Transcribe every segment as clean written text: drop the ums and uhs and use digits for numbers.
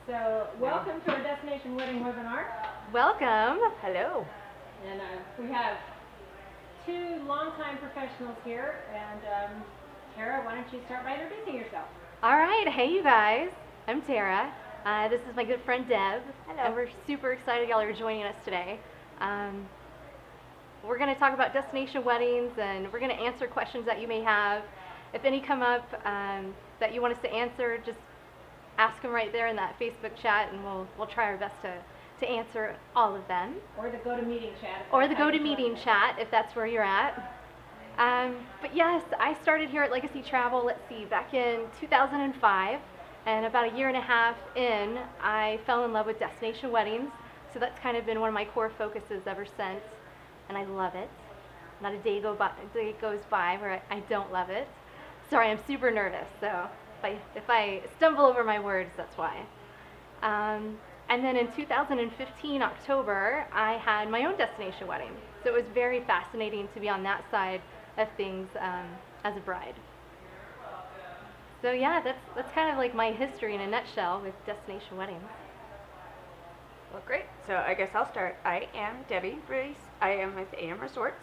So, welcome to our Destination Wedding webinar. Welcome. Hello. And we have two longtime professionals here. And Terrah, why don't you start by introducing yourself? All right. Hey, you guys. I'm Terrah. This is my good friend Deb. Hello. And we're super excited y'all are joining us today. We're going to talk about destination weddings, and we're going to answer questions that you may have. If any come up that you want us to answer, just ask them right there in that Facebook chat, and we'll try our best to answer all of them. Or the GoToMeeting chat. Or the GoToMeeting chat, if that's where you're at. But yes, I started here at Legacy Travel, back in 2005. And about a year and a half in, I fell in love with destination weddings. So that's kind of been one of my core focuses ever since. And I love it. Not a day goes by where I don't love it. Sorry, I'm super nervous, so if I stumble over my words, that's why. And then in 2015, October, I had my own destination wedding. So it was very fascinating to be on that side of things as a bride. So yeah, that's kind of like my history in a nutshell with destination weddings. Well, great. So I guess I'll start. I am Debbie Ruiz. I am with AM Resorts.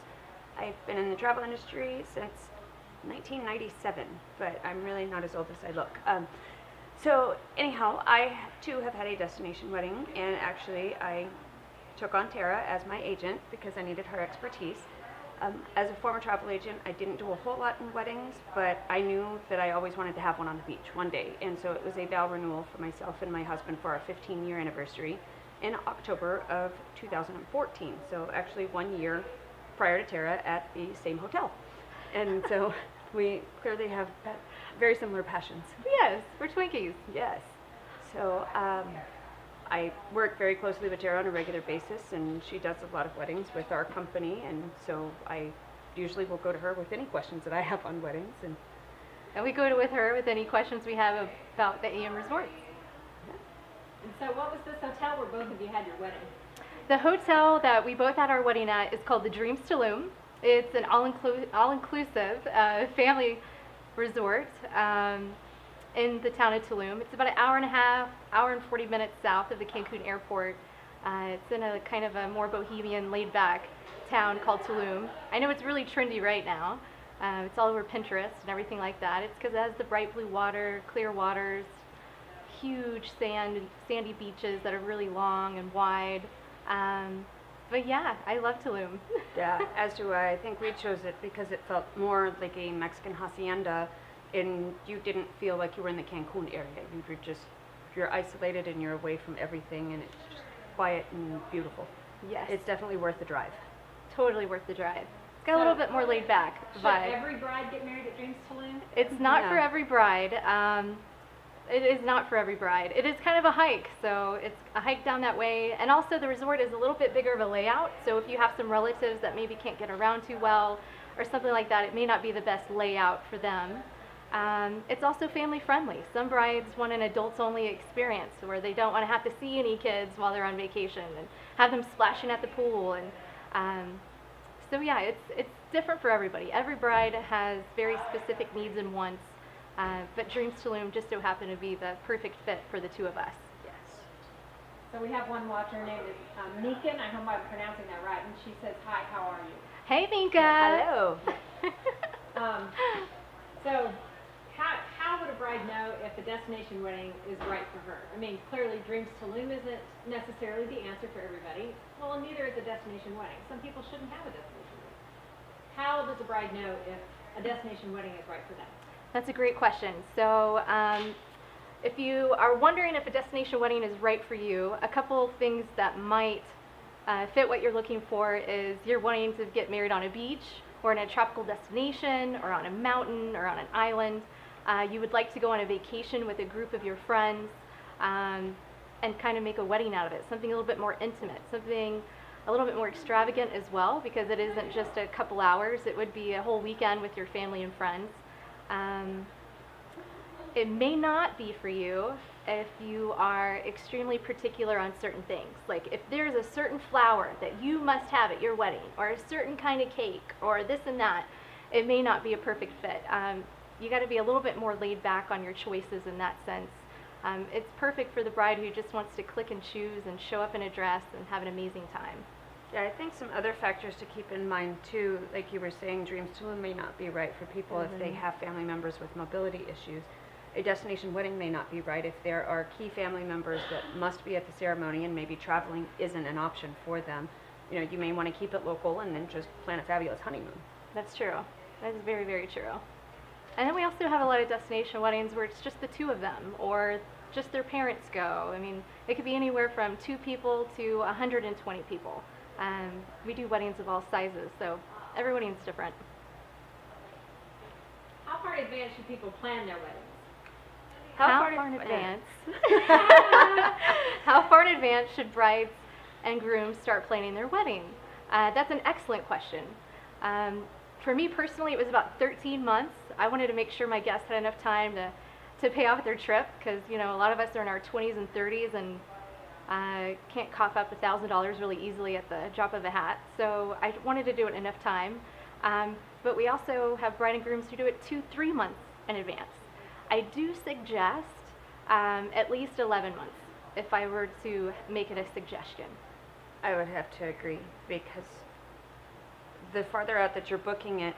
I've been in the travel industry since 1997, but I'm really not as old as I look. So anyhow, I too have had a destination wedding, and actually I took on Terrah as my agent because I needed her expertise. As a former travel agent, I didn't do a whole lot in weddings, but I knew that I always wanted to have one on the beach one day, and so it was a vow renewal for myself and my husband for our 15-year anniversary in October of 2014, so actually 1 year prior to Terrah at the same hotel. And so we clearly have very similar passions. Yes, we're Twinkies. Yes. So I work very closely with Terrah on a regular basis, and she does a lot of weddings with our company, and so I usually will go to her with any questions that I have on weddings. And we go with her with any questions we have about the AM Resorts. And so, what was this hotel where both of you had your wedding? The hotel that we both had our wedding at is called the Dream Tulum. It's an all-inclusive family resort in the town of Tulum. It's about an hour and a half, hour and 40 minutes south of the Cancun airport. It's in a kind of a more bohemian, laid-back town called Tulum. I know it's really trendy right now. It's all over Pinterest and everything like that. It's because it has the bright blue water, clear waters, huge sandy beaches that are really long and wide. But yeah, I love Tulum. Yeah, as do I. I think we chose it because it felt more like a Mexican hacienda, and you didn't feel like you were in the Cancun area. You're isolated and you're away from everything, and it's just quiet and beautiful. Yes. It's definitely worth the drive. Totally worth the drive. It's got a little bit more laid back vibe. Should every bride get married at Dreams Tulum? It's not for No. every bride. It is not for every bride. It is kind of a hike, so it's a hike down that way. And also the resort is a little bit bigger of a layout, so if you have some relatives that maybe can't get around too well or something like that, it may not be the best layout for them. It's also family friendly. Some brides want an adults-only experience where they don't want to have to see any kids while they're on vacation and have them splashing at the pool. And so yeah, it's different for everybody. Every bride has very specific needs and wants. But Dreams Tulum just so happened to be the perfect fit for the two of us. Yes. So we have one watcher named Meekin. I hope I'm pronouncing that right. And she says, "Hi, how are you?" Hey, Minka. Hello. So how would a bride know if a destination wedding is right for her? I mean, clearly Dreams Tulum isn't necessarily the answer for everybody. Well, and neither is a destination wedding. Some people shouldn't have a destination wedding. How does a bride know if a destination wedding is right for them? That's a great question. So if you are wondering if a destination wedding is right for you, a couple things that might fit what you're looking for is you're wanting to get married on a beach or in a tropical destination or on a mountain or on an island. You would like to go on a vacation with a group of your friends and kind of make a wedding out of it, something a little bit more intimate, something a little bit more extravagant as well, because it isn't just a couple hours. It would be a whole weekend with your family and friends. It may not be for you if you are extremely particular on certain things. Like if there's a certain flower that you must have at your wedding, or a certain kind of cake, or this and that, it may not be a perfect fit. You got to be a little bit more laid back on your choices in that sense. It's perfect for the bride who just wants to click and choose and show up in a dress and have an amazing time. Yeah, I think some other factors to keep in mind too, like you were saying, Dreams Tulum may not be right for people if they have family members with mobility issues. A destination wedding may not be right if there are key family members that must be at the ceremony and maybe traveling isn't an option for them. You know, you may want to keep it local and then just plan a fabulous honeymoon. That's true. That is very, very true. And then we also have a lot of destination weddings where it's just the two of them, or just their parents go. I mean, it could be anywhere from 2 people to 120 people. We do weddings of all sizes, so every wedding's different. How far in advance should people plan their weddings? How far in advance? How far in advance should brides and grooms start planning their wedding? That's an excellent question. For me personally, it was about 13 months. I wanted to make sure my guests had enough time to pay off their trip, because you know, a lot of us are in our 20s and 30s and can't cough up $1,000 really easily at the drop of a hat. So I wanted to do it in enough time. But we also have bride and grooms who do it 2-3 months in advance. I do suggest at least 11 months if I were to make it a suggestion. I would have to agree, because the farther out that you're booking it,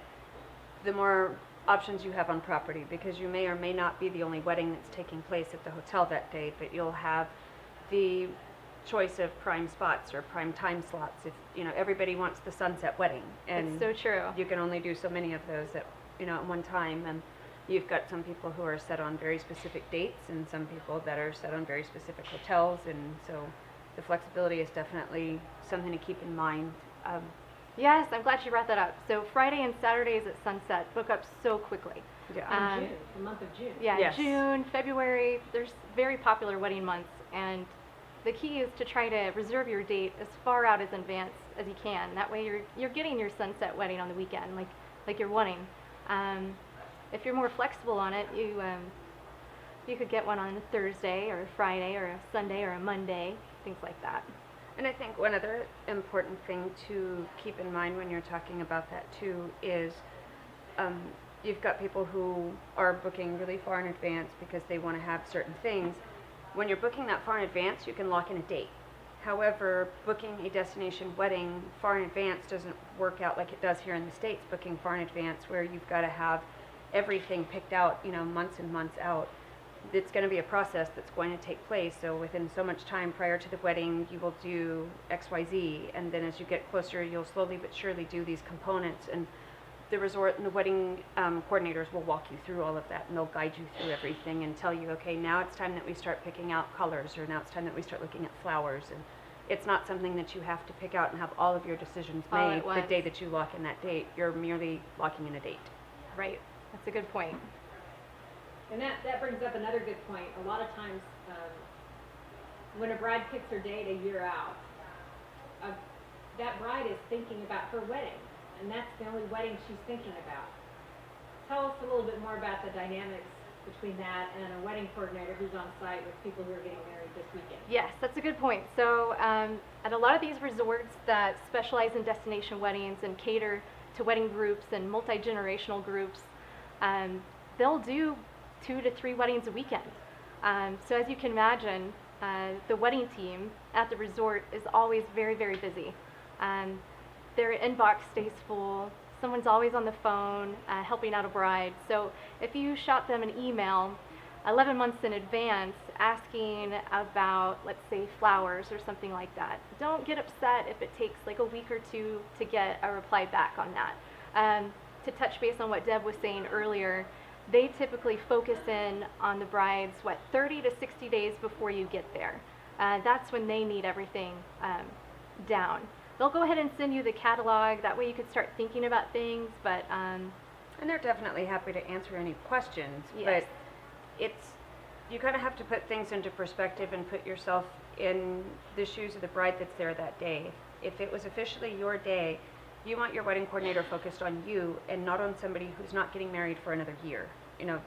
the more options you have on property, because you may or may not be the only wedding that's taking place at the hotel that day, but you'll have the choice of prime spots or prime time slots. If you know, everybody wants the sunset wedding, and It's so true. you can only do so many of those at one time, and you've got some people who are set on very specific dates and some people that are set on very specific hotels, and so the flexibility is definitely something to keep in mind. Yes, I'm glad you brought that up. So Friday and Saturdays at sunset book up so quickly. Yeah. June, the month of June. Yeah, Yes. June, February, there's very popular wedding months, and the key is to try to reserve your date as far out as advance as you can. That way you're getting your sunset wedding on the weekend, like you're wanting. If you're more flexible on it, you could get one on a Thursday or a Friday or a Sunday or a Monday, things like that. And I think one other important thing to keep in mind when you're talking about that too is you've got people who are booking really far in advance because they want to have certain things. When you're booking that far in advance, you can lock in a date. However, booking a destination wedding far in advance doesn't work out like it does here in the States, booking far in advance where you've got to have everything picked out, months and months out. It's going to be a process that's going to take place. So within so much time prior to the wedding, you will do XYZ, and then as you get closer, you'll slowly but surely do these components. And the resort and the wedding coordinators will walk you through all of that, and they'll guide you through everything and tell you, okay, now it's time that we start picking out colors, or now it's time that we start looking at flowers. And it's not something that you have to pick out and have all of your decisions All made at the once. day that you lock in that date. You're merely locking in a date. Right. That's a good point. And that brings up another good point. A lot of times, when a bride picks her date a year out, that bride is thinking about her wedding, and that's the only wedding she's thinking about. Tell us a little bit more about the dynamics between that and a wedding coordinator who's on site with people who are getting married this weekend. Yes, that's a good point. So at a lot of these resorts that specialize in destination weddings and cater to wedding groups and multi-generational groups, they'll do 2 to 3 weddings a weekend. So as you can imagine, the wedding team at the resort is always very, very busy. Their inbox stays full. Someone's always on the phone helping out a bride. So if you shot them an email 11 months in advance asking about, let's say, flowers or something like that, don't get upset if it takes like a week or 2 to get a reply back on that. To touch base on what Deb was saying earlier, they typically focus in on the brides, 30 to 60 days before you get there. That's when they need everything down. They'll go ahead and send you the catalog, that way you could start thinking about things, but And they're definitely happy to answer any questions, Yes. but you kind of have to put things into perspective and put yourself in the shoes of the bride that's there that day. If it was officially your day, you want your wedding coordinator focused on you and not on somebody who's not getting married for another year,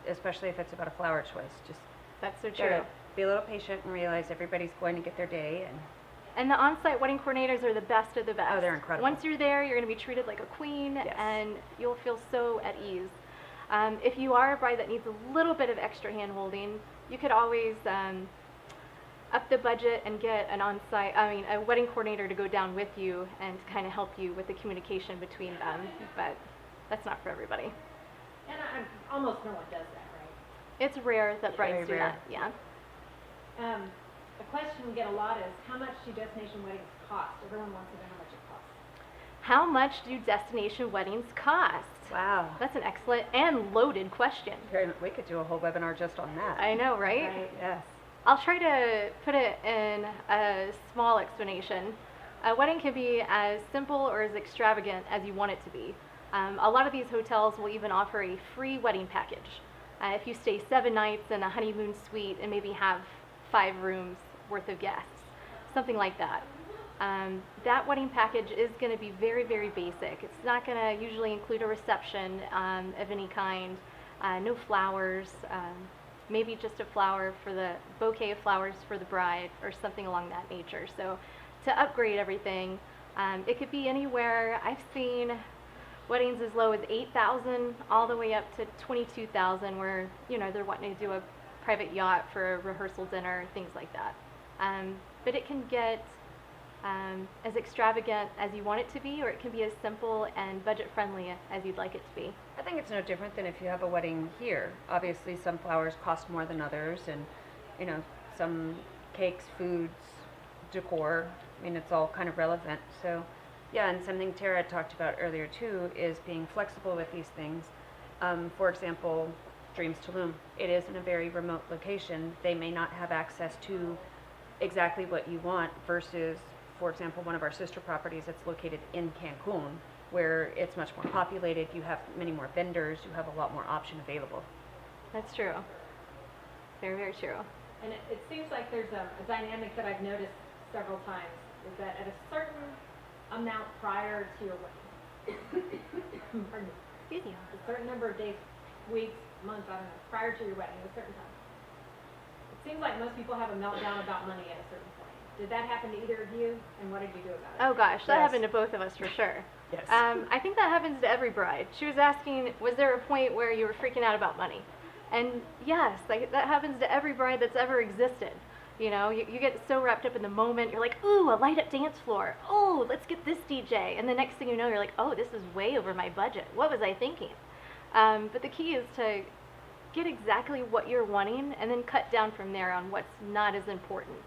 especially if it's about a flower choice. Just that's so gotta true. be a little patient and realize everybody's going to get their day. And the on-site wedding coordinators are the best of the best. Oh, they're incredible. Once you're there, you're going to be treated like a queen, Yes. and you'll feel so at ease. If you are a bride that needs a little bit of extra hand holding, you could always up the budget and get a wedding coordinator to go down with you and kind of help you with the communication between them. But that's not for everybody. And almost no one does that, right? It's rare that brides Very do rare. that. Yeah. A question we get a lot is, how much do destination weddings cost? Everyone wants to know how much it costs. How much do destination weddings cost? Wow. That's an excellent and loaded question. We could do a whole webinar just on that. I know, right? Right. Yes. I'll try to put it in a small explanation. A wedding can be as simple or as extravagant as you want it to be. A lot of these hotels will even offer a free wedding package. If you stay 7 nights in a honeymoon suite and maybe have 5 rooms worth of guests, something like that. That wedding package is going to be very, very basic. It's not going to usually include a reception of any kind, no flowers, maybe just a bouquet of flowers for the bride or something along that nature. So to upgrade everything, it could be anywhere. I've seen weddings as low as $8,000 all the way up to $22,000 where, they're wanting to do a private yacht for a rehearsal dinner, things like that. But it can get as extravagant as you want it to be, or it can be as simple and budget friendly as you'd like it to be. I think it's no different than if you have a wedding here. Obviously, some flowers cost more than others, and some cakes, foods, decor. It's all kind of relevant. So, yeah, and something Terrah talked about earlier too is being flexible with these things. For example, Dream Tulum. It is in a very remote location. They may not have access to exactly what you want versus, for example, one of our sister properties that's located in Cancun, where it's much more populated, you have many more vendors, you have a lot more option available. That's true. Very, very true. And it seems like there's a dynamic that I've noticed several times, is that at a certain amount prior to your wedding, pardon me, Excuse you. a certain number of days, weeks, months, I don't know, prior to your wedding, a certain time, it seems like most people have a meltdown about money at a certain point. Did that happen to either of you, and what did you do about it? Oh gosh, that Yes. happened to both of us for sure. Yes. I think that happens to every bride. She was asking, was there a point where you were freaking out about money? And yes, that happens to every bride that's ever existed. You get so wrapped up in the moment, you're like, ooh, a light up dance floor. Oh, let's get this DJ. And the next thing you know, you're like, oh, this is way over my budget. What was I thinking? But the key is to get exactly what you're wanting and then cut down from there on what's not as important.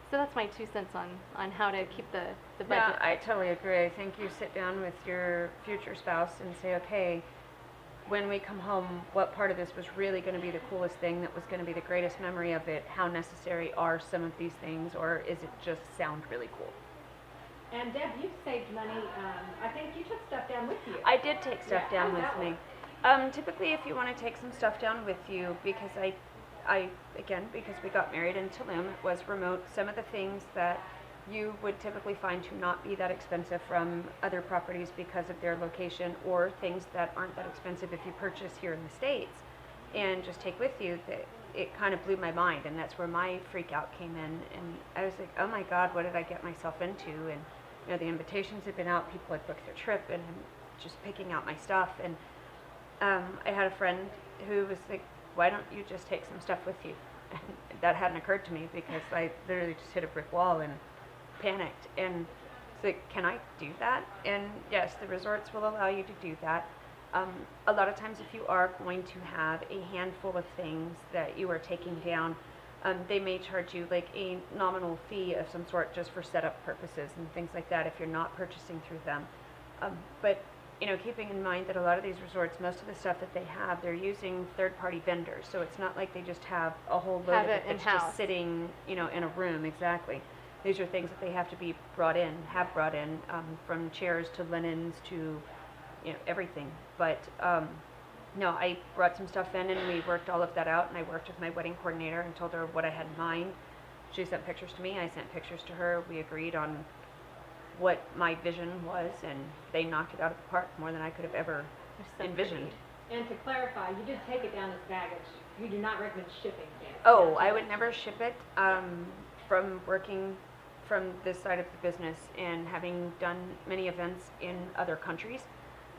So that's my 2 cents on how to keep the budget. Yeah, I totally agree. I think you sit down with your future spouse and say, okay, when we come home, what part of this was really going to be the coolest thing, that was going to be the greatest memory of it? How necessary are some of these things, or is it just sound really cool? And Deb, you've saved money. I think you took stuff down with you. I did take stuff Yeah, down how's with that me. Typically, if you want to take some stuff down with you, because because we got married in Tulum, it was remote. Some of the things that you would typically find to not be that expensive from other properties because of their location, or things that aren't that expensive if you purchase here in the States and just take with you, it kind of blew my mind, and that's where my freak out came in. And I was like, oh my God, what did I get myself into? And the invitations had been out, people had booked their trip, and I'm just picking out my stuff. And I had a friend who was like, why don't you just take some stuff with you? And that hadn't occurred to me, because I literally just hit a brick wall and panicked. And it's like, can I do that? And yes, the resorts will allow you to do that. A lot of times, if you are going to have a handful of things that you are taking down, they may charge you like a nominal fee of some sort just for setup purposes and things like that if you're not purchasing through them. But keeping in mind that a lot of these resorts, most of the stuff that they have, they're using third-party vendors. So it's not like they just have a whole load of it that's in-house. just sitting, in a room. Exactly. These are things that they have to be brought in, from chairs to linens to, everything. But no, I brought some stuff in, and we worked all of that out, and I worked with my wedding coordinator and told her what I had in mind. She sent pictures to me, I sent pictures to her. We agreed on what my vision was, and they knocked it out of the park more than I could have ever envisioned. And to clarify, you did take it down as baggage. You do not recommend shipping it. Oh, I would never ship it. From working from this side of the business and having done many events in other countries,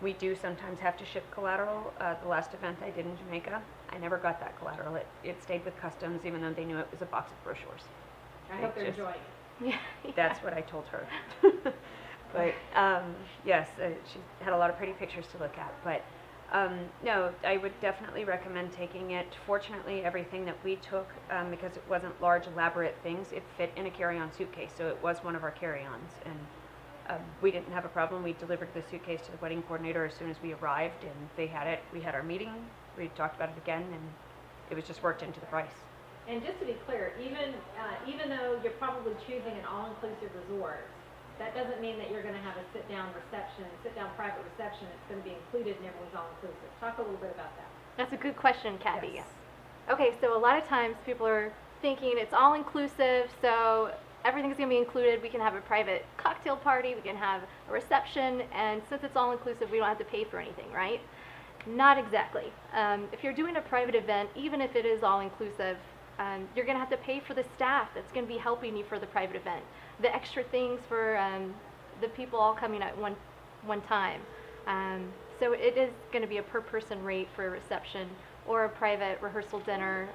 We do sometimes have to ship collateral. The last event I did in Jamaica, I never got that collateral. It stayed with customs even though they knew it was a box of brochures. I hope they're just- enjoying it. Yeah. That's what I told her. But yes, she had a lot of pretty pictures to look at. But no, I would definitely recommend taking it. Fortunately, everything that we took, because it wasn't large, elaborate things, it fit in a carry-on suitcase. So it was one of our carry-ons. And we didn't have a problem. We delivered the suitcase to the wedding coordinator as soon as we arrived, and they had it. We had our meeting. We talked about it again, and it was just worked into the price. And just to be clear, even though you're probably choosing an all-inclusive resort, that doesn't mean that you're going to have a sit-down private reception. It's going to be included in everyone's all-inclusive. Talk a little bit about that. That's a good question, Kathy. Yes. Okay, so a lot of times people are thinking it's all inclusive, so everything's going to be included. We can have a private cocktail party, we can have a reception, and since it's all inclusive, we don't have to pay for anything, right? Not exactly. If you're doing a private event, even if it is all inclusive, you're going to have to pay for the staff that's going to be helping you for the private event, the extra things for the people all coming at one time. So it is going to be a per person rate for a reception or a private rehearsal dinner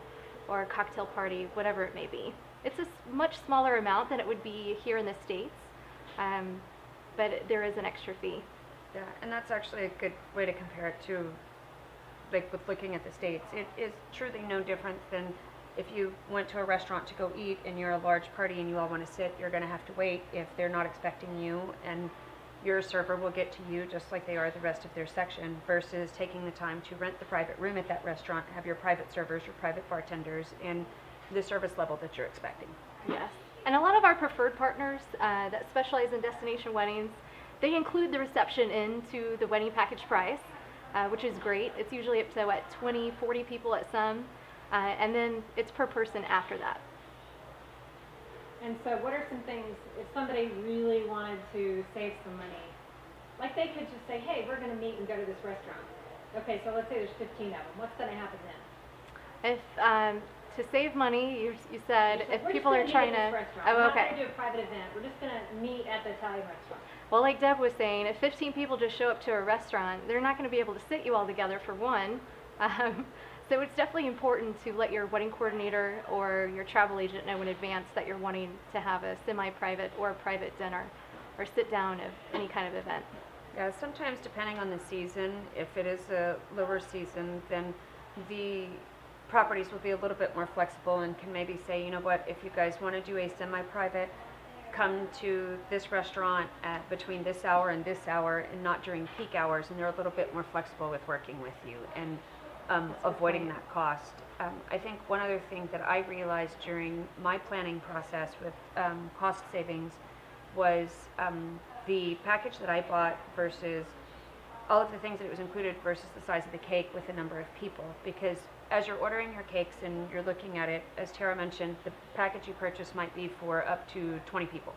or a cocktail party, whatever it may be. It's a much smaller amount than it would be here in the States, but there is an extra fee. Yeah, and that's actually a good way to compare it to, like with looking at the States. It is truly no different than if you went to a restaurant to go eat and you're a large party and you all want to sit, you're going to have to wait if they're not expecting you, and your server will get to you just like they are the rest of their section, versus taking the time to rent the private room at that restaurant, have your private servers, your private bartenders, and the service level that you're expecting. Yes. And a lot of our preferred partners that specialize in destination weddings, they include the reception into the wedding package price, which is great. It's usually up to, 20, 40 people at some, and then it's per person after that. And so what are some things, if somebody really wanted to save some money, like they could just say, hey, we're going to meet and go to this restaurant. Okay, so let's say there's 15 of them. What's going to happen then? If to save money, you said if We're people just are gonna trying meet at to, this restaurant. We're not okay. going to do a private event. We're just going to meet at the Italian restaurant. Well, like Deb was saying, if 15 people just show up to a restaurant, they're not going to be able to sit you all together for one. So it's definitely important to let your wedding coordinator or your travel agent know in advance that you're wanting to have a semi-private or a private dinner or sit down of any kind of event. Yeah, sometimes depending on the season, if it is a lower season, then the properties will be a little bit more flexible and can maybe say, you know what, if you guys want to do a semi-private, come to this restaurant at between this hour and not during peak hours, and they're a little bit more flexible with working with you and avoiding that cost. I think one other thing that I realized during my planning process with cost savings was the package that I bought versus all of the things that it was included versus the size of the cake with the number of people. Because as you're ordering your cakes and you're looking at it, as Terrah mentioned, the package you purchase might be for up to 20 people.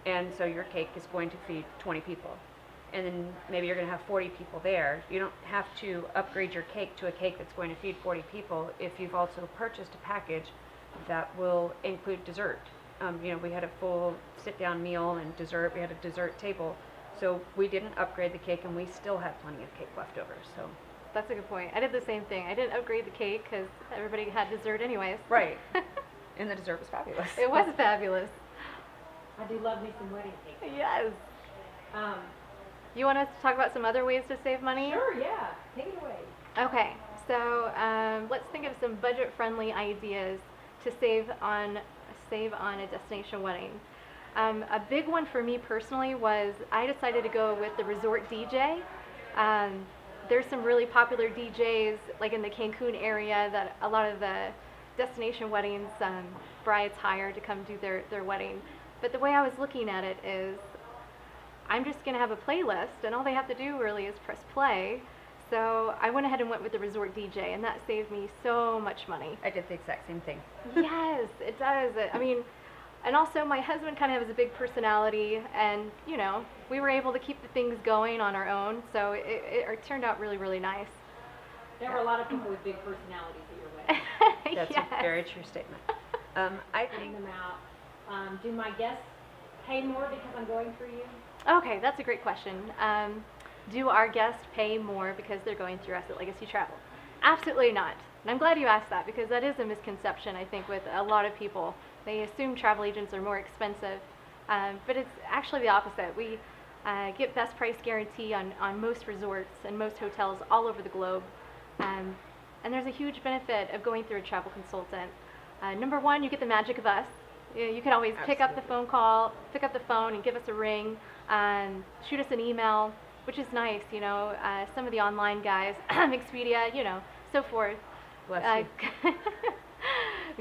And so your cake is going to feed 20 people. And then maybe you're going to have 40 people there. You don't have to upgrade your cake to a cake that's going to feed 40 people if you've also purchased a package that will include dessert. We had a full sit-down meal and dessert. We had a dessert table. So we didn't upgrade the cake, and we still had plenty of cake left over. So That's a good point. I did the same thing. I didn't upgrade the cake because everybody had dessert anyways. right, and the dessert was fabulous. It was fabulous. I do love me some wedding cake. Yes. Um, You want us to talk about some other ways to save money? Sure, yeah. Take it away. Okay, so let's think of some budget-friendly ideas to save on a destination wedding. A big one for me personally was I decided to go with the resort DJ. There's some really popular DJs like in the Cancun area that a lot of the destination weddings brides hire to come do their wedding. But the way I was looking at it is I'm just going to have a playlist, and all they have to do really is press play. So I went ahead and went with the resort DJ, and that saved me so much money. I did the exact same thing. Yes, it does. I mean, and also my husband kind of has a big personality, and we were able to keep the things going on our own, so it turned out really, really nice. There were a lot of people with big personalities at your wedding. That's Yes. a very true statement. I Putting think them out. Do my guests pay more because I'm going through you? Okay, that's a great question. Do our guests pay more because they're going through us at Legacy Travel? Absolutely not. And I'm glad you asked that because that is a misconception, I think, with a lot of people. They assume travel agents are more expensive, but it's actually the opposite. We get best price guarantee on most resorts and most hotels all over the globe. And there's a huge benefit of going through a travel consultant. Number one, you get the magic of us. You can always pick up the phone and give us a ring, shoot us an email, which is nice, some of the online guys, Expedia, so forth. Bless you.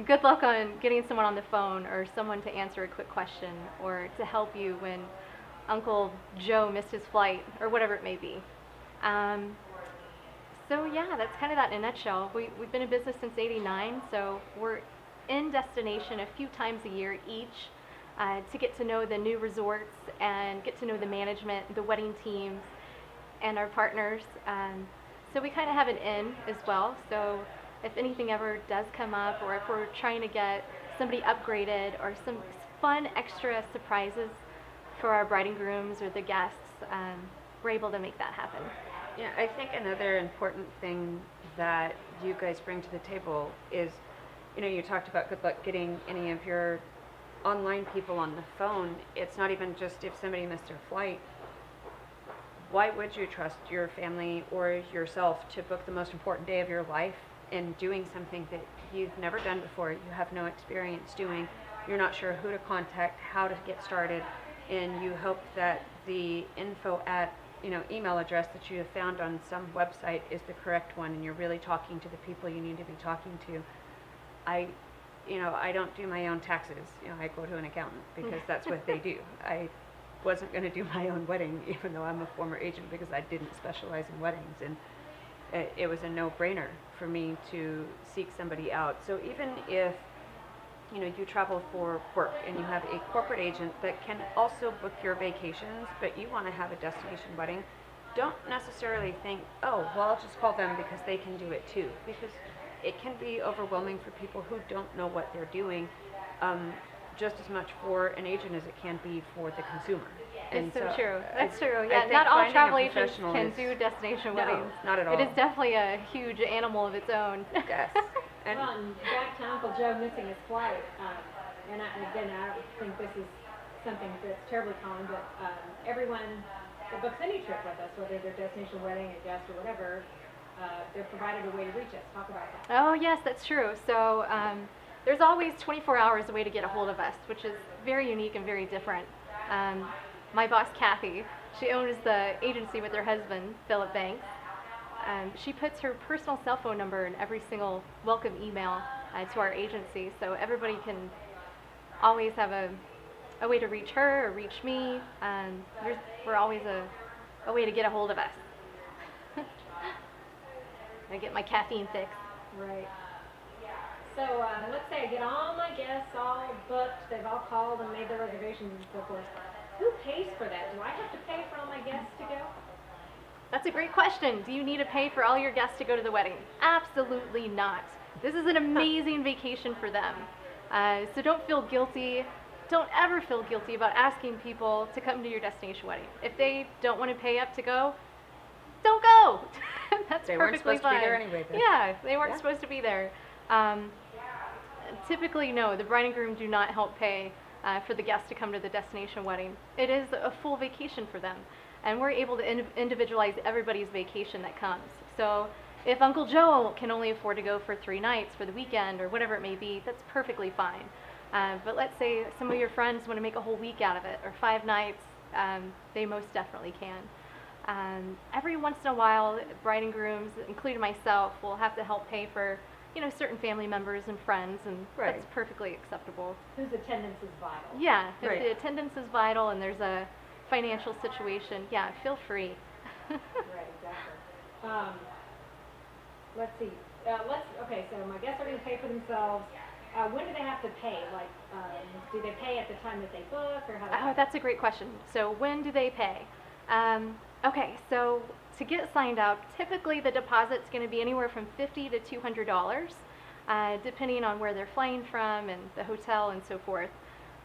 Good luck on getting someone on the phone or someone to answer a quick question or to help you when Uncle Joe missed his flight or whatever it may be. So yeah, that's kind of that in a nutshell. We've been in business since '89, so we're in destination a few times a year each to get to know the new resorts and get to know the management, the wedding teams, and our partners. So we kind of have an in as well. So if anything ever does come up, or if we're trying to get somebody upgraded or some fun extra surprises for our bride and grooms or the guests, we're able to make that happen. Yeah, I think another important thing that you guys bring to the table is, you talked about good luck getting any of your online people on the phone. It's not even just if somebody missed their flight. Why would you trust your family or yourself to book the most important day of your life in doing something that you've never done before, you have no experience doing, you're not sure who to contact, how to get started, and you hope that the info at email address that you have found on some website is the correct one, and you're really talking to the people you need to be talking to. I don't do my own taxes. I go to an accountant because that's what they do. I wasn't going to do my own wedding, even though I'm a former agent, because I didn't specialize in weddings, and it was a no-brainer for me to seek somebody out. So even if you travel for work and you have a corporate agent that can also book your vacations, but you want to have a destination wedding, don't necessarily think, oh, well, I'll just call them because they can do it too, because it can be overwhelming for people who don't know what they're doing, just as much for an agent as it can be for the consumer. It's so true. That's true. Yeah, not all travel agents can do destination weddings. Not at all. It is definitely a huge animal of its own. Yes. And back to Uncle Joe missing his flight, and again, I don't think this is something that's terribly common, but everyone that books any trip with us, whether they're destination wedding, a guest, or whatever, they're provided a way to reach us. Talk about that. Oh, yes, that's true. So there's always 24 hours a way to get a hold of us, which is very unique and very different. My boss, Kathy, she owns the agency with her husband, Philip Banks. She puts her personal cell phone number in every single welcome email to our agency, so everybody can always have a way to reach her or reach me. We're always a way to get a hold of us. I get my caffeine fix. Right. So let's say I get all my guests all booked, they've all called and made their reservations and so forth. Who pays for that? Do I have to pay for all my guests to go? That's a great question. Do you need to pay for all your guests to go to the wedding? Absolutely not. This is an amazing vacation for them. So don't feel guilty. Don't ever feel guilty about asking people to come to your destination wedding. If they don't want to pay up to go, don't go. That's they perfectly weren't supposed fine. to be there anyway. Then. Yeah, they weren't supposed to be there. Typically, no, the bride and groom do not help pay for the guests to come to the destination wedding. It is a full vacation for them, and we're able to individualize everybody's vacation that comes. So if Uncle Joe can only afford to go for 3 nights for the weekend or whatever it may be, that's perfectly fine. But let's say some of your friends want to make a whole week out of it, or 5 nights, they most definitely can. Every once in a while, bride and grooms, including myself, will have to help pay for certain family members and friends, and that's perfectly acceptable. Whose attendance is vital. Yeah, if the attendance is vital and there's a financial situation, yeah, feel free. Right, exactly. Let's see. Okay, so my guests are going to pay for themselves. When do they have to pay? Like, do they pay at the time that they book, or how? Oh, that's a great question. So when do they pay? Okay, so to get signed up, typically the deposit's going to be anywhere from $50 to $200, depending on where they're flying from and the hotel and so forth.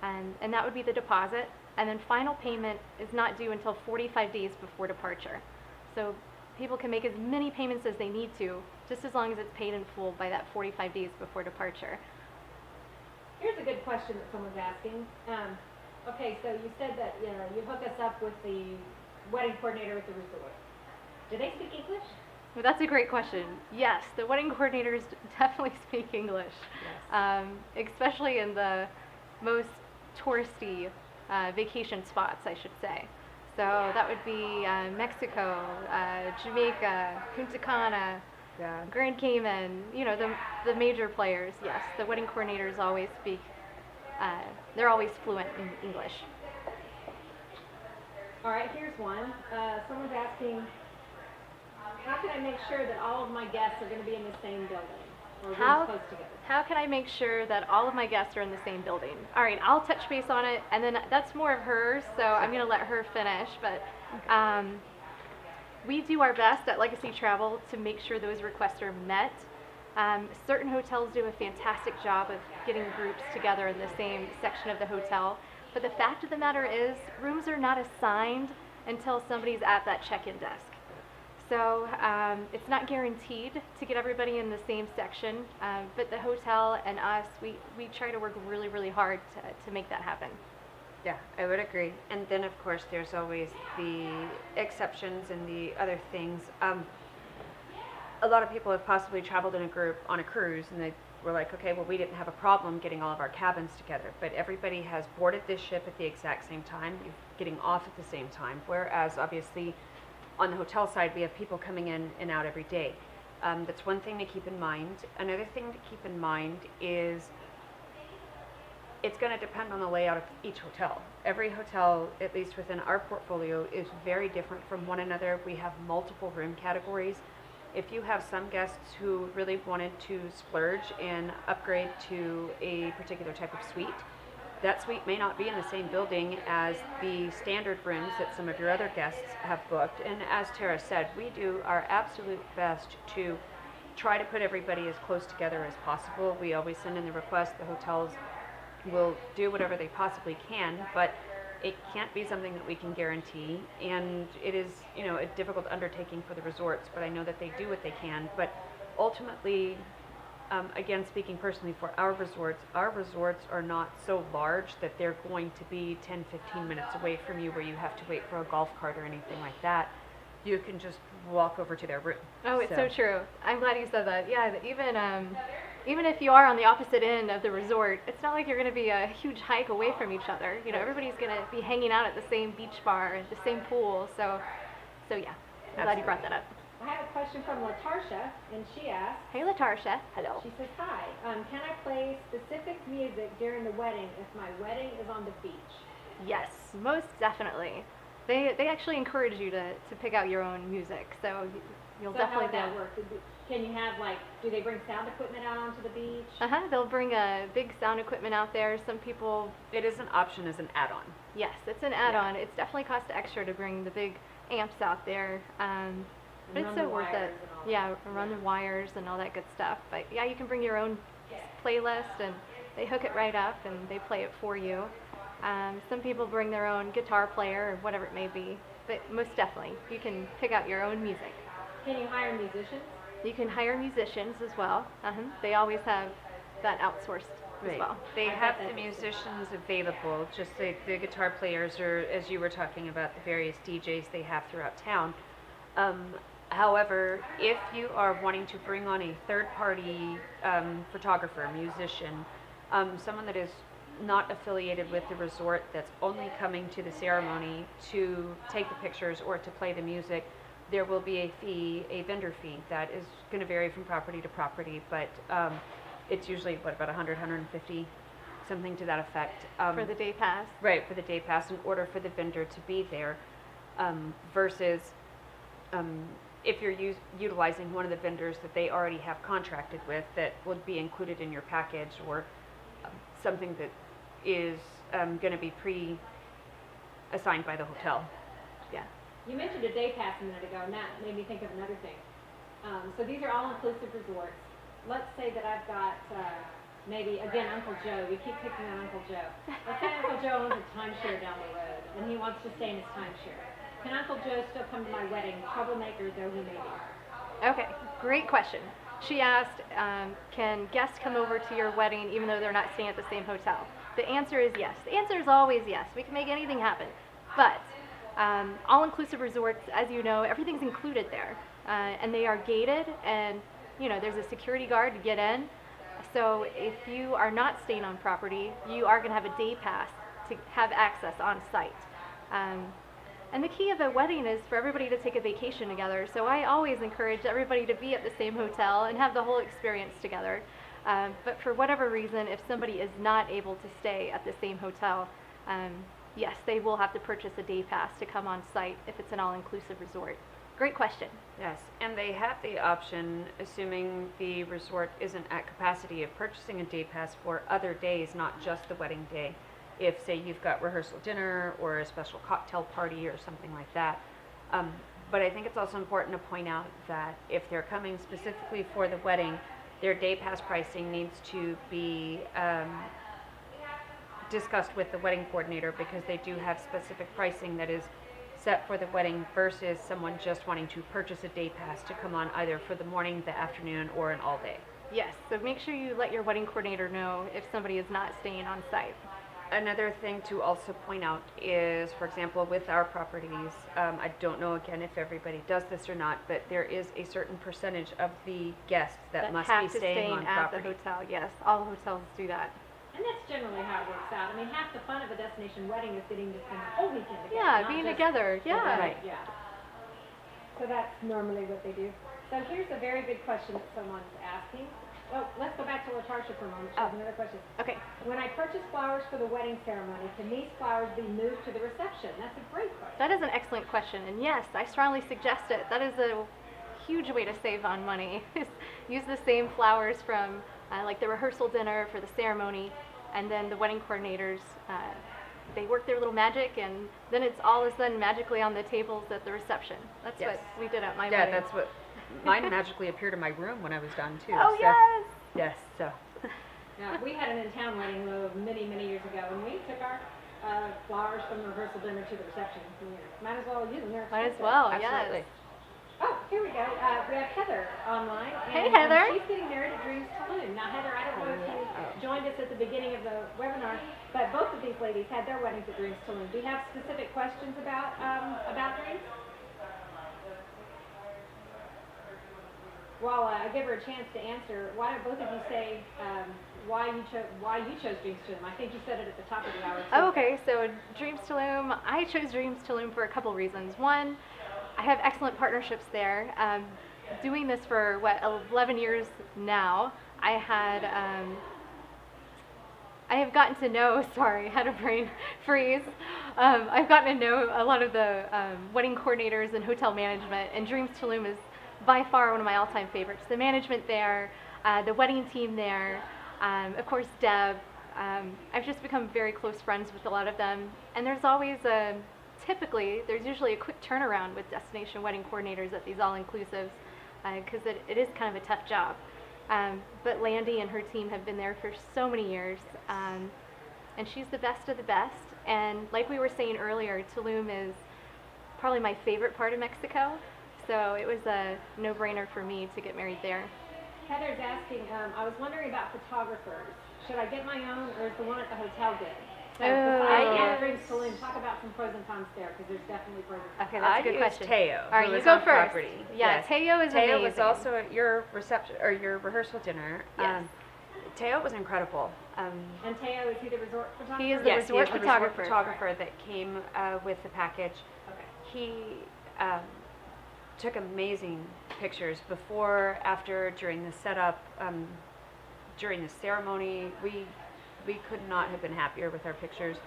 And that would be the deposit. And then final payment is not due until 45 days before departure. So people can make as many payments as they need to, just as long as it's paid in full by that 45 days before departure. Here's a good question that someone's asking. Okay, so you said that you hook us up with the wedding coordinator at the resort. Do they speak English? Well, that's a great question. Yes, the wedding coordinators definitely speak English, especially in the most touristy vacation spots, I should say. So that would be Mexico, Jamaica, Punta Cana, Grand Cayman, the major players. Yes, the wedding coordinators always speak, they're always fluent in English. All right, here's one. Someone's asking, how can I make sure that all of my guests are going to be in the same building or rooms close together? How can I make sure that all of my guests are in the same building? All right, I'll touch base on it, and then that's more of hers, so I'm going to let her finish. But we do our best at Legacy Travel to make sure those requests are met. Certain hotels do a fantastic job of getting groups together in the same section of the hotel. But the fact of the matter is, rooms are not assigned until somebody's at that check-in desk. So it's not guaranteed to get everybody in the same section, but the hotel and us, we try to work really, really hard to make that happen. Yeah, I would agree. And then, of course, there's always the exceptions and the other things. A lot of people have possibly traveled in a group on a cruise, and they were like, okay, well, we didn't have a problem getting all of our cabins together, but everybody has boarded this ship at the exact same time, getting off at the same time, whereas obviously on the hotel side, we have people coming in and out every day. That's one thing to keep in mind. Another thing to keep in mind is it's going to depend on the layout of each hotel. Every hotel, at least within our portfolio, is very different from one another. We have multiple room categories. If you have some guests who really wanted to splurge and upgrade to a particular type of suite, that suite may not be in the same building as the standard rooms that some of your other guests have booked. And as Terrah said, we do our absolute best to try to put everybody as close together as possible. We always send in the request. The hotels will do whatever they possibly can, but it can't be something that we can guarantee. And it is, a difficult undertaking for the resorts, but I know that they do what they can. But ultimately, again, speaking personally for our resorts are not so large that they're going to be 10, 15 minutes away from you where you have to wait for a golf cart or anything like that. You can just walk over to their room. Oh, it's so true. I'm glad you said that. Yeah, even if you are on the opposite end of the resort, it's not like you're going to be a huge hike away from each other. Everybody's going to be hanging out at the same beach bar, at the same pool. So yeah, I'm glad you brought that up. I have a question from Latarsha, and she asks, Hey, Latarsha. Hello. she says, hi, can I play specific music during the wedding if my wedding is on the beach? Yes, most definitely. They actually encourage you to pick out your own music, so you'll definitely how would that work? Can you have, do they bring sound equipment out onto the beach? They'll bring a big sound equipment out there. Some people... It is an option as an add-on. Yes, it's an add-on. It's definitely cost extra to bring the big amps out there. But it's so worth it. Yeah, run the wires and all that good stuff. But yeah, you can bring your own playlist and they hook it right up and they play it for you. Some people bring their own guitar player or whatever it may be. But most definitely, you can pick out your own music. Can you hire musicians? You can hire musicians as well. They always have that outsourced as well. They have the musicians available, just like the guitar players or, as you were talking about, the various DJs they have throughout town. However, if you are wanting to bring on a third-party photographer, musician, someone that is not affiliated with the resort, that's only coming to the ceremony to take the pictures or to play the music, there will be a fee, a vendor fee, that is going to vary from property to property, but it's usually, about 100, 150, something to that effect. For the day pass? Right, for the day pass, in order for the vendor to be there, versus if you're utilizing one of the vendors that they already have contracted with that would be included in your package, or something that is going to be pre-assigned by the hotel. Yeah. You mentioned a day pass a minute ago, and that made me think of another thing. So these are all-inclusive resorts. Let's say that I've got maybe, again, Uncle Joe. We keep picking on Uncle Joe. Let's say Uncle Joe owns a timeshare down the road, and he wants to stay in his timeshare. can Uncle Joe still come to my wedding, troublemaker though he may be? Okay, great question. She asked, can guests come over to your wedding even though they're not staying at the same hotel? The answer is yes. The answer is always yes. We can make anything happen. But All-Inclusive Resorts, as you know, everything's included there. And they are gated, and there's a security guard to get in. So if you are not staying on property, you are going to have a day pass to have access on site. And the key of a wedding is for everybody to take a vacation together. So I always encourage everybody to be at the same hotel and have the whole experience together. But for whatever reason, if somebody is not able to stay at the same hotel, yes, they will have to purchase a day pass to come on site if it's an all-inclusive resort. Great question. Yes, and they have the option, assuming the resort isn't at capacity, of purchasing a day pass for other days, not just the wedding day. If, say, you've got rehearsal dinner or a special cocktail party or something like that. But I think it's also important to point out that if they're coming specifically for the wedding, their day pass pricing needs to be discussed with the wedding coordinator, because they do have specific pricing that is set for the wedding versus someone just wanting to purchase a day pass to come on either for the morning, the afternoon, or an all day. Yes, so make sure you let your wedding coordinator know if somebody is not staying on site. Another thing to also point out is, for example, with our properties, I don't know again if everybody does this or not, but there is a certain percentage of the guests that must have be to staying on at property. the hotel. Yes, all hotels do that. And that's generally how it works out. I mean, half the fun of a destination wedding is getting to spend the whole weekend together. Yeah, not being just together. the Yeah. wedding. Yeah. So that's normally what they do. So here's a very big question that someone's asking. Well, let's go back to Latasha for a moment. She has another question. Okay. When I purchase flowers for the wedding ceremony, can these flowers be moved to the reception? That's a great question. That is an excellent question, and yes, I strongly suggest it. That is a huge way to save on money. Use the same flowers from like the rehearsal dinner for the ceremony, and then the wedding coordinators, they work their little magic, and then it's all of a sudden magically on the tables at the reception. That's Yes. what we did at my Yeah, wedding. that's what mine magically appeared in my room when I was done too. Oh, so. yes! Yes, so. Now, we had an in-town wedding many, many years ago, and we took our flowers from the rehearsal dinner to the reception. Might as well use them. They're Might as expensive. well, Absolutely. yes. Oh, here we go. We have Heather online. Hey, and, Heather. She's getting married at Dream Tulum. Now, Heather, I don't know if you joined us at the beginning of the webinar, but both of these ladies had their weddings at Dream Tulum. Do you have specific questions about Dreams? While I give her a chance to answer, why don't both of you say why you chose Dreams Tulum? I think you said it at the top of the hour. Too. Oh, okay, so Dreams Tulum, I chose Dreams Tulum for a couple reasons. One, I have excellent partnerships there. Doing this for, 11 years now, I have gotten to know, sorry, I had a brain freeze. I've gotten to know a lot of the wedding coordinators and hotel management, and Dreams Tulum is by far one of my all-time favorites. The management there, the wedding team there, of course Deb. I've just become very close friends with a lot of them, and there's always there's usually a quick turnaround with destination wedding coordinators at these all-inclusives, because it is kind of a tough job. But Landy and her team have been there for so many years, and she's the best of the best. And like we were saying earlier, Tulum is probably my favorite part of Mexico, so it was a no-brainer for me to get married there. Heather's asking, I was wondering about photographers. Should I get my own, or is the one at the hotel good? So besides Dreams Tulum, talk about some pros and cons there, because there's definitely pros and cons. Okay, that's a good used question. Teo, All right, who you was go on first. property. Yeah, Yes. Teo is Teo amazing. was also at your reception or your rehearsal dinner. Yes. Teo was incredible. And Teo, is he the resort photographer? He is the Yes, resort he is the photographer. resort photographer that came with the package. Okay. He took amazing pictures before, after, during the setup, during the ceremony. We could not have been happier with our pictures.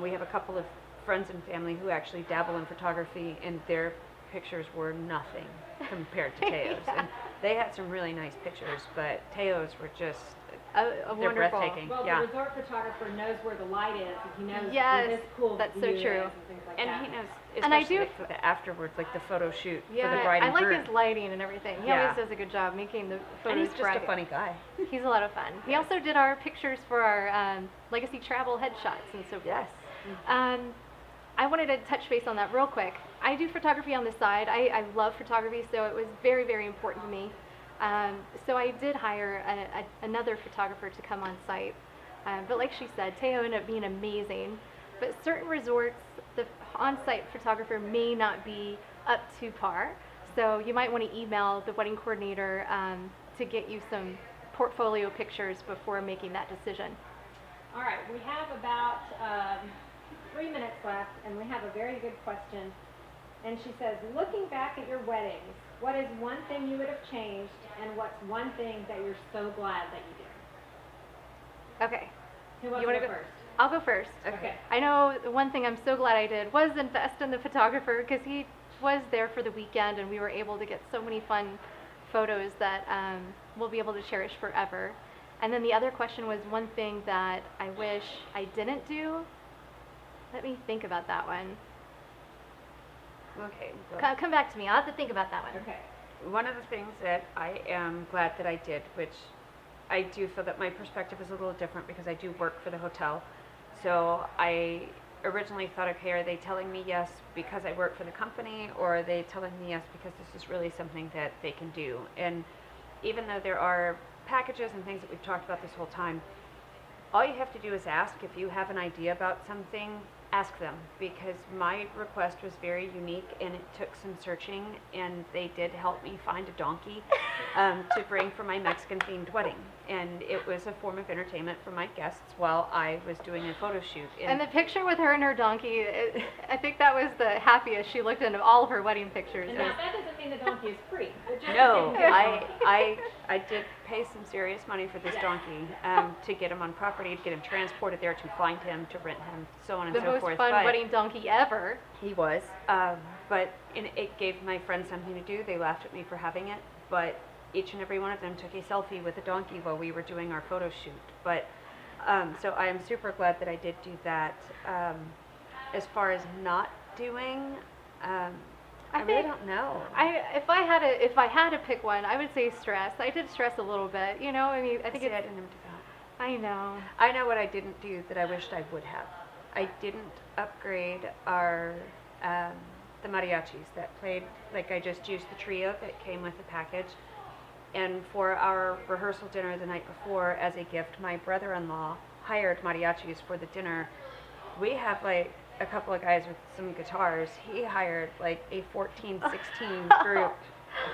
We have a couple of friends and family who actually dabble in photography, and their pictures were nothing compared to Teo's. Yeah. And they had some really nice pictures, but Teo's were just they're wonderful. breathtaking. Well, yeah. the resort photographer knows where the light is, and he knows Yes, where this cool that's so view true. is and things like And that. he knows, And I especially do- like for the afterwards, like the photo shoot Yeah, for the bride I and like groom. his lighting and everything. He Yeah. always does a good job making the And photos he's just bright. a funny guy. He's a lot of fun. He also did our pictures for our legacy travel headshots and so forth. Yes. I wanted to touch base on that real quick. I do photography on the side. I love photography, so it was very, very important to me. So I did hire another photographer to come on site. But like she said, Teo ended up being amazing. But certain resorts, the on-site photographer may not be up to par. So you might want to email the wedding coordinator to get you some portfolio pictures before making that decision. All right, we have about 3 minutes left, and we have a very good question. And she says, looking back at your weddings, what is one thing you would have changed, and what's one thing that you're so glad that you did? Okay. Who wants You to wanna go go- first? I'll go first. Okay. I know the one thing I'm so glad I did was invest in the photographer, because he was there for the weekend and we were able to get so many fun photos that we'll be able to cherish forever. And then the other question was one thing that I wish I didn't do. Let me think about that one. Okay. Come back to me. I'll have to think about that one. Okay. One of the things that I am glad that I did, which I do feel that my perspective is a little different because I do work for the hotel. So I originally thought, okay, are they telling me yes because I work for the company, or are they telling me yes because this is really something that they can do? And even though there are packages and things that we've talked about this whole time, all you have to do is ask. If you have an idea about something, ask them, because my request was very unique and it took some searching, and they did help me find a donkey to bring for my Mexican themed wedding. And it was a form of entertainment for my guests while I was doing a photo shoot. And the picture with her and her donkey, I think that was the happiest she looked in all of her wedding pictures. And now that doesn't mean the donkey is free. But just No, taking care of the donkey. I did pay some serious money for this donkey to get him on property, to get him transported there, to find him, to rent him, so on and The so most forth. fun But wedding donkey ever. he was, but it gave my friends something to do. They laughed at me for having it, but each and every one of them took a selfie with the donkey while we were doing our photo shoot. But so I am super glad that I did do that. As far as not doing, I really think don't know. If I had to pick one, I would say stress. I did stress a little bit, you know. I mean, I think See, I it's. didn't do that. I know. I know what I didn't do that I wished I would have. I didn't upgrade our the mariachis that played. Like, I just used the trio that came with the package. And for our rehearsal dinner the night before, as a gift, my brother-in-law hired mariachis for the dinner. We have like a couple of guys with some guitars. He hired like a 14, 16 group,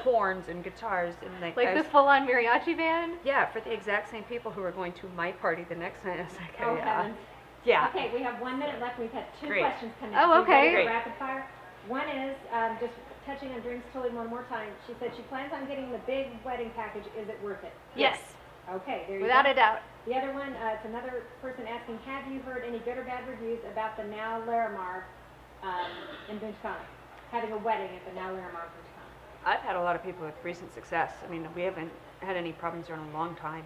horns and guitars, and Like I the full-on mariachi band. yeah, for the exact same people who were going to my party the next night. I was like, Oh, yeah. heavens. Yeah. Okay, we have 1 minute left. We've had 2 Great. questions come in. Oh, So you ready okay. for rapid fire. One is just touching on Dreams Tulum one more time. She said she plans on getting the big wedding package. Is it worth it? Yes. Okay, there you Without go. a doubt. The other one, it's another person asking, have you heard any good or bad reviews about the Now Larimar in Bunchcana? Having a wedding at the Now Larimar in Bunchcana. I've had a lot of people with recent success. I mean, we haven't had any problems there in a long time.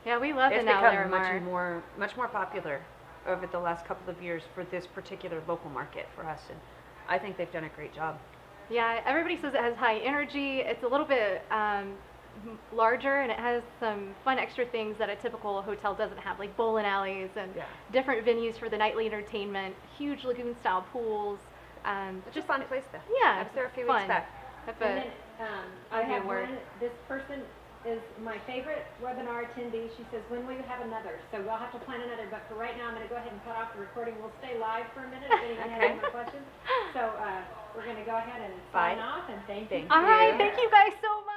Yeah, we love It's the Now become Larimar. much more popular over the last couple of years for this particular local market for us, and I think they've done a great job. Yeah, everybody says it has high energy. It's a little bit larger, and it has some fun extra things that a typical hotel doesn't have, like bowling alleys and Yeah. different venues for the nightly entertainment, huge lagoon-style pools. It's just a fun place though. Yeah, I was there a few fun. weeks back. Have And a- then I give me a have word. one, this person is my favorite webinar attendee. She says, when will you have another? So we'll have to plan another, but for right now, I'm going to go ahead and cut off the recording. We'll stay live for a minute if anyone has any more questions. So we're going to go ahead and sign Bye. off, and thank you. Thank All right, you. thank you guys so much.